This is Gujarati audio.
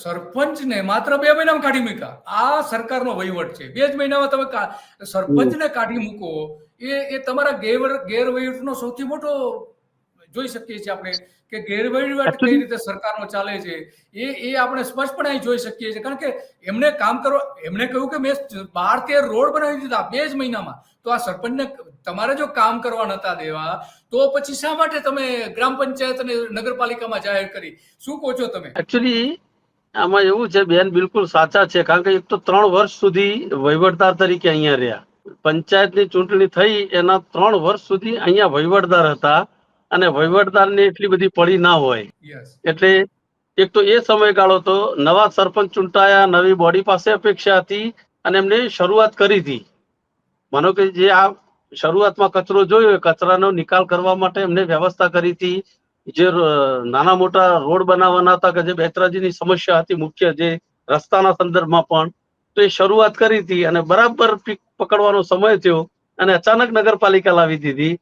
સરપંચને માત્ર 2 મહિનામાં કાઢી મૂક્યા. આ સરકારનો વહીવટ છે. 2 જ મહિનામાં તમે સરપંચને કાઢી મૂકો, એ તમારા ગેરવહીવટનો સૌથી મોટો જોઈ શકીએ છીએ આપણે કે ગેરવહીવટ કઈ રીતે સરકારનો ચાલે છે એ આપણે સ્પષ્ટપણે અહીં જોઈ શકીએ છીએ. કારણ કે એમને કામ કરવા, એમને કહ્યું કે મેં 12-13 રોડ બનાવી દીધા 2 જ મહિનામાં. તો આ સરપંચને તમારે જો કામ કરવા નતા દેવા તો પછી શા માટે તમે ગ્રામ પંચાયત અને નગરપાલિકામાં જાહેર કરી? શું કહો છો તમે? એકચ્યુઅલી આમાં એવું છે બેન, બિલકુલ સાચા છે. કારણ કે એક તો 3 વર્ષ સુધી વહીવટદાર તરીકે અહીંયા રહ્યા. પંચાયતની ચૂંટણી થઈ એના 3 વર્ષ સુધી અહીંયા વહીવટદાર હતા અને વહીવટદારને એટલી બધી પડી ના હોય. એટલે એક તો એ સમયગાળો તો નવા સરપંચ ચૂંટાયા, નવી બોડી પાસે અપેક્ષા હતી અને એમને શરૂઆત કરી હતી. માનો કે જે આ શરૂઆતમાં કચરો જોયો, કચરાનો નિકાલ કરવા માટે એમને વ્યવસ્થા કરી હતી. જે નાના મોટા રોડ બનાવવાના હતા કે જે બેચરાજીની સમસ્યા હતી મુખ્ય, જે રસ્તાના સંદર્ભમાં પણ, તો એ શરૂઆત કરી હતી અને બરાબર પીક પકડવાનો સમય થયો અને અચાનક નગરપાલિકા લાવી દીધી